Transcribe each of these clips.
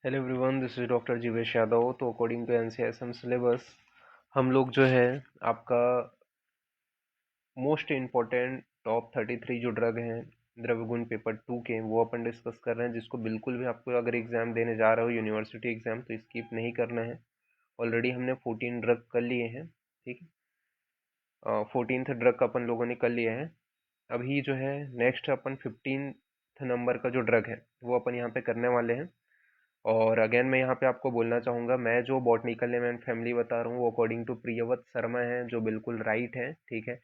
Hello everyone, this is doctor Jeevesh Yadav. तो according to NCSM syllabus हम लोग जो है आपका मोस्ट इम्पोर्टेंट टॉप 33 जो ड्रग हैं द्रव्य गुण पेपर 2 के, वो अपन डिस्कस कर रहे हैं, जिसको बिल्कुल भी आपको अगर एग्जाम देने जा रहे हो यूनिवर्सिटी एग्जाम तो स्किप नहीं करना है। ऑलरेडी हमने 14 ड्रग कर लिए हैं, ठीक है। 14th ड्रग का अपन लोगों ने कर लिया है। अभी जो है नेक्स्ट अपन 15th नंबर का जो ड्रग है वो अपन यहाँ पे करने वाले हैं। और अगेन मैं यहाँ पे आपको बोलना चाहूँगा, मैं जो बॉटनिकल नेम एंड फैमिली बता रहा हूँ वो अकॉर्डिंग टू प्रियव्रत शर्मा है, जो बिल्कुल राइट है, ठीक है।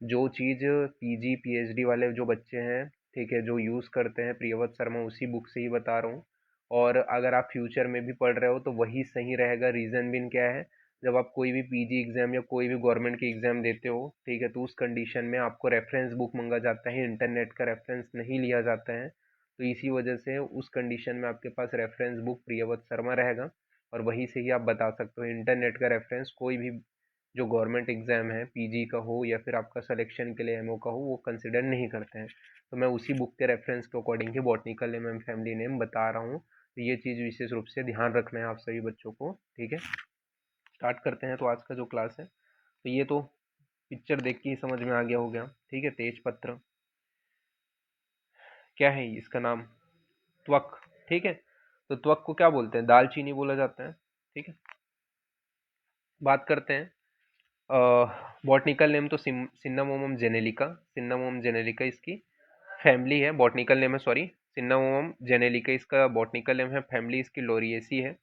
जो चीज़ पीजी पीएचडी वाले जो बच्चे हैं, ठीक है, जो यूज़ करते हैं प्रियव्रत शर्मा, उसी बुक से ही बता रहा हूँ। और अगर आप फ्यूचर में भी पढ़ रहे हो तो वही सही रहेगा। रीज़न भी क्या है, जब आप कोई भी पीजी एग्ज़ाम या कोई भी गवर्नमेंट की एग्ज़ाम देते हो, ठीक है, तो उस कंडीशन में आपको रेफरेंस बुक मांगा जाता है, इंटरनेट का रेफरेंस नहीं लिया जाता है। तो इसी वजह से उस कंडीशन में आपके पास रेफरेंस बुक प्रियव्रत शर्मा रहेगा और वहीं से ही आप बता सकते हो। इंटरनेट का रेफरेंस कोई भी जो गवर्नमेंट एग्जाम है पीजी का हो या फिर आपका सिलेक्शन के लिए एमओ का हो, वो कंसिडर नहीं करते हैं। तो मैं उसी बुक के रेफरेंस के according he botanical name and family name बता रहा हूँ। तो ये चीज़ विशेष रूप से ध्यान रखना है आप सभी बच्चों को, ठीक है। स्टार्ट करते हैं। तो आज का जो क्लास है, तो ये तो पिक्चर देख के ही समझ में आ गया हो गया, ठीक है। तेज पत्र क्या है इसका नाम, त्वक, ठीक है। तो त्वक को क्या बोलते हैं, दालचीनी बोला जाता है, ठीक है। बात करते हैं बॉटनिकल नेम तो सिन्नामोमम जेनेलिका, सिन्नामोमम जेनेलिका इसकी फैमिली है। बॉटनिकल नेम है, सॉरी, सिन्नामोमम जेनेलिका इसका बॉटनिकल नेम है। फैमिली इसकी लोरिएसी है।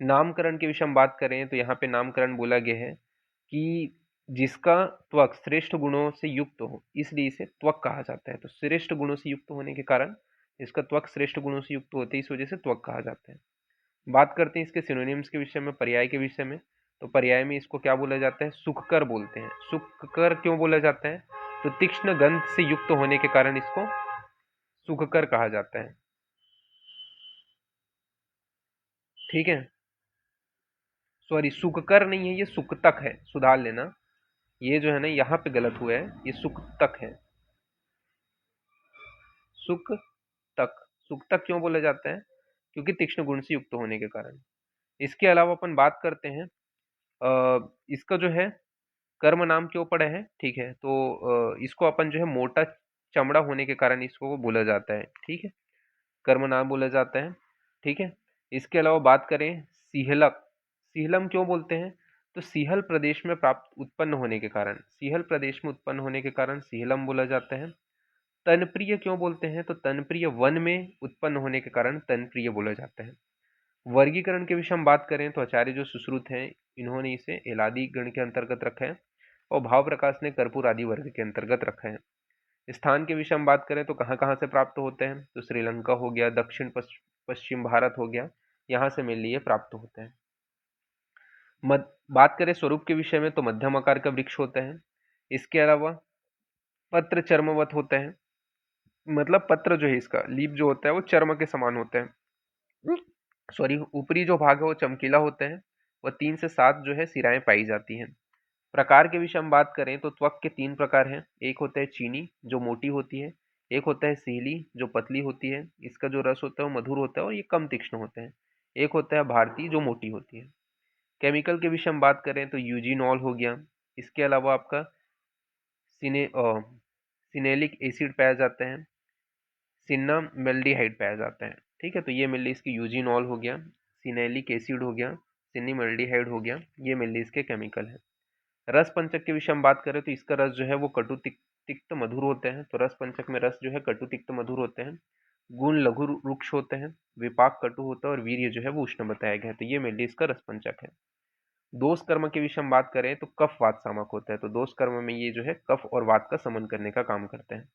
नामकरण के विषय हम बात करें तो यहाँ पे नामकरण बोला गया है कि जिसका त्वक श्रेष्ठ गुणों से युक्त हो, इसलिए इसे त्वक कहा जाता है। तो श्रेष्ठ गुणों से युक्त होने के कारण इसका त्वक श्रेष्ठ गुणों से युक्त होते हैं, इस वजह से त्वक कहा जाता है। बात करते हैं इसके सिनोनिम्स के विषय में, पर्याय के विषय में। तो पर्याय में इसको क्या बोला जाता है, सुखकर बोलते हैं। सुखकर क्यों बोला जाता है, तो तीक्ष्ण गंध से युक्त होने के कारण इसको सुखकर कहा जाता है, ठीक है। सॉरी, सुखकर नहीं है, ये सुक्तक है, सुधार लेना। ये जो है ना यहाँ पे गलत हुआ है, ये सुक्तक है, सुख तक। सुक्तक क्यों बोला जाता है, क्योंकि तीक्ष्ण गुण से युक्त होने के कारण। इसके अलावा अपन बात करते हैं इसका जो है कर्म नाम क्यों पड़ा है, ठीक है। तो इसको अपन जो है मोटा चमड़ा होने के कारण इसको बोला जाता है, ठीक है। कर्म नाम बोला जाता है, ठीक है। इसके अलावा बात करें सीहलक, सीहलम क्यों बोलते हैं, तो सीहल प्रदेश में प्राप्त उत्पन्न होने के कारण, सीहल प्रदेश में उत्पन्न होने के कारण सीहलम बोला जाता है। तनप्रिय क्यों बोलते हैं, तो तनप्रिय वन में उत्पन्न होने के कारण तनप्रिय बोला जाता है। वर्गीकरण के विषय हम बात करें तो आचार्य जो सुश्रुत हैं, इन्होंने इसे एलादी गण के अंतर्गत रखा है और भाव प्रकाश ने कर्पूर आदि वर्ग के अंतर्गत रखा है। स्थान के विषय हम बात करें तो कहाँ कहाँ से प्राप्त होते हैं, तो श्रीलंका हो गया, दक्षिण पश्चिम भारत हो गया, यहाँ से मिल लिए प्राप्त होते हैं। बात करें स्वरूप के विषय में तो मध्यम आकार का वृक्ष होता है। इसके अलावा पत्र चर्मवत होता है, मतलब पत्र जो है इसका लीप जो होता है वो चर्म के समान होता है। सॉरी, ऊपरी जो भाग है वो चमकीला होता है। वह 3 से 7 जो है सिराएं पाई जाती हैं। प्रकार के विषय हम बात करें तो त्वक के 3 प्रकार हैं। एक होता है चीनी जो मोटी होती है, एक होता है सीली जो पतली होती है, इसका जो रस होता है वो मधुर होता है और ये कम तीक्ष्ण होते हैं। एक होता है भारतीय जो मोटी होती है। केमिकल के विषय हम बात करें तो यूजीनॉल हो गया। इसके अलावा आपका सिने सिनेलिक एसिड पाया जाता है, सिन्नामेल्डिहाइड पाया जाता है, ठीक है। तो ये मिल इसकी यूजीनॉल हो गया, सिनेलिक एसिड हो गया, सिन्नीमेल्डिहाइड हो गया, ये मिल इसके केमिकल है। रस पंचक के विषय हम बात करें तो इसका रस जो है वो कटु तिक्त मधुर होते हैं। तो रस पंचक में रस जो है कटु तिक्त मधुर होते हैं। गुण लघु रुक्ष होते हैं, विपाक कटु होता है और वीर्य जो है वो उष्ण बताया गया है। तो ये मेनली इसका रस पंचक है। दोष कर्म के विषय हम बात करें तो कफ वात सामक होता है। तो दोष कर्म में ये जो है कफ और वात का समन करने का काम करते हैं।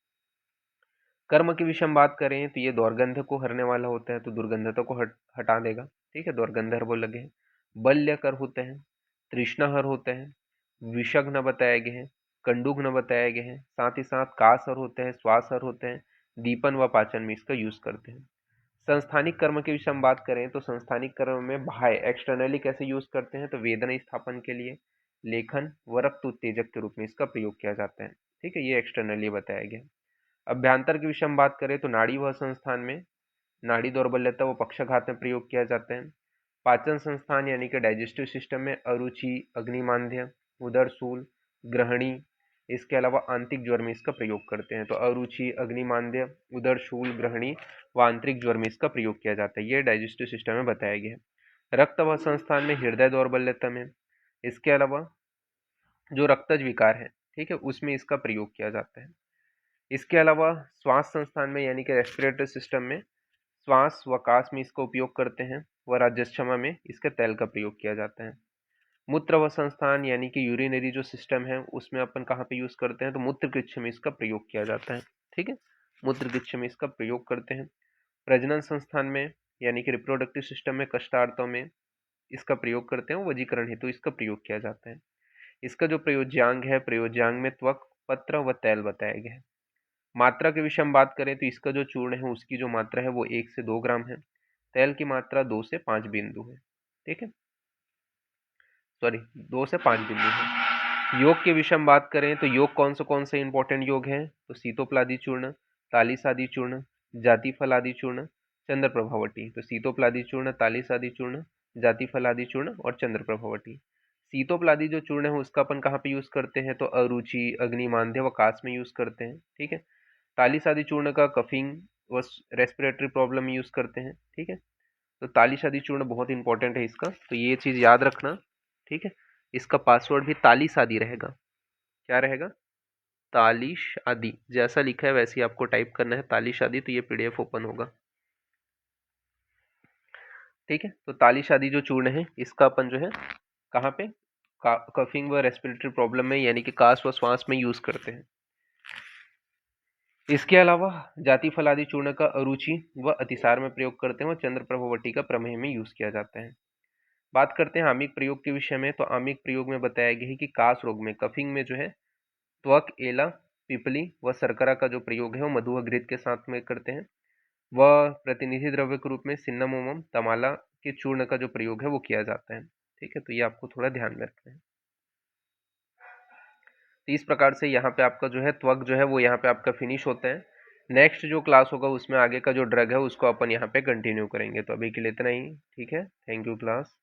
कर्म के विषय हम बात करें तो ये दुर्गंध को हरने वाला होता है, तो दुर्गंधता को हटा देगा, ठीक है। दुर्गंधहर बोल लगे हैं। बल्यकर होते हैं, तृष्णाहर होते हैं, विषघ्न बताए गए हैं, कंडुघ्न बताए गए हैं, साथ ही साथ कासहर होते हैं, श्वासहर होते हैं, दीपन व पाचन में इसका यूज करते हैं। संस्थानिक कर्म के विषय हम बात करें तो संस्थानिक कर्म में बाह्य एक्सटर्नली कैसे यूज करते हैं, तो वेदना स्थापन के लिए, लेखन व रक्त उत्तेजक के रूप में इसका प्रयोग किया जाता है, ठीक है। ये एक्सटर्नली बताया गया। अभ्यंतर के विषय हम बात करें तो नाड़ी व संस्थान में नाड़ी दौर्बल्यता व पक्षाघात में प्रयोग किया जाता है। पाचन संस्थान यानी कि डाइजेस्टिव सिस्टम में अरुचि, अग्निमांद्य, उदरशूल, ग्रहणी, इसके अलावा आंतरिक ज्वर में इसका प्रयोग करते हैं। तो अरुचि, अग्निमांद्य, उदरशूल, ग्रहणी व आंतरिक ज्वर में इसका प्रयोग किया जाता है। ये डाइजेस्टिव सिस्टम में बताया गया है। रक्तवाह संस्थान में हृदय दौर्बल्यता में, इसके अलावा जो रक्तज विकार है, ठीक है, उसमें इसका प्रयोग किया जाता है। इसके अलावा श्वास संस्थान में यानी कि रेस्पिरेटरी सिस्टम में श्वास वकास में इसका उपयोग करते हैं व राज्यक्षमा में इसके तेल का प्रयोग किया जाता है। मूत्र व संस्थान यानी कि यूरिनरी जो सिस्टम है उसमें अपन कहाँ पे यूज करते हैं, तो मूत्र कृच्छ में इसका प्रयोग किया जाता है। ठीक है, मूत्र कृच्छ में इसका प्रयोग करते हैं। प्रजनन संस्थान में यानी कि रिप्रोडक्टिव सिस्टम में कष्टार्थों में इसका प्रयोग करते हैं। वजीकरण हेतु इसका प्रयोग किया जाता है। इसका जो प्रयोज्यांग है, प्रयोज्यांग में त्वक, पत्र व तैल बताया गया है। मात्रा के विषय में बात करें तो इसका जो चूर्ण है उसकी जो मात्रा है वो 1 से 2 ग्राम है। तैल की मात्रा 2 से 5 बिंदु है। ठीक है, सॉरी 2 से 5 बिंदु है। योग के विषय में बात करें तो योग कौन से इंपॉर्टेंट योग है, तो सीतोपलादी चूर्ण, तालिस आदि चूर्ण, जाति फल आदि चूर्ण, चंद्र प्रभावटी। तो सीतोपलादी चूर्ण, तालिस आदि चूर्ण, जाति फल आदि चूर्ण और चंद्र प्रभावटी। सीतोपलादी जो चूर्ण है उसका अपन कहाँ पे यूज करते हैं, तो अरुचि, अग्निमांद्य व कास में यूज करते हैं। ठीक है, तालिस आदि चूर्ण का कफिंग व रेस्पिरेटरी प्रॉब्लम में यूज करते हैं। ठीक है, तो तालिस आदि चूर्ण बहुत इंपॉर्टेंट है इसका, तो ये चीज याद रखना। ठीक है, इसका पासवर्ड भी तालिस आदि रहेगा। क्या रहेगा, तालिश आदि, जैसा लिखा है वैसे ही आपको टाइप करना है, तालिश आदि। तो ये पीडीएफ ओपन होगा। ठीक है, तो तालिश आदि जो चूर्ण है इसका अपन जो है कहाँ पे, कफिंग व रेस्पिरेटरी प्रॉब्लम में यानी कि कास व श्वास में यूज करते हैं। इसके अलावा जाति फल आदि चूर्ण का अरुचि व अतिसार में प्रयोग करते हैं और चंद्र प्रभावटी का प्रमेह में यूज किया जाता है। बात करते हैं आमिक प्रयोग के विषय में, तो आमिक प्रयोग में बताया गया है कि कास रोग में, कफिंग में जो है त्वक, एला, पिपली व शर्करा का जो प्रयोग है वो मधु व घृत के साथ में करते हैं। वह प्रतिनिधि द्रव्य के रूप में सिन्नामोमम, तमाला के चूर्ण का जो प्रयोग है वो किया जाता है। ठीक है, तो ये आपको थोड़ा ध्यान में रखना है। तो इस प्रकार से यहाँ पे आपका जो है त्वक जो है वो यहाँ पे आपका फिनिश होता है। नेक्स्ट जो क्लास होगा उसमें आगे का जो ड्रग है उसको अपन यहाँ पे कंटिन्यू करेंगे। तो अभी के लिए इतना ही। ठीक है, थैंक यू क्लास।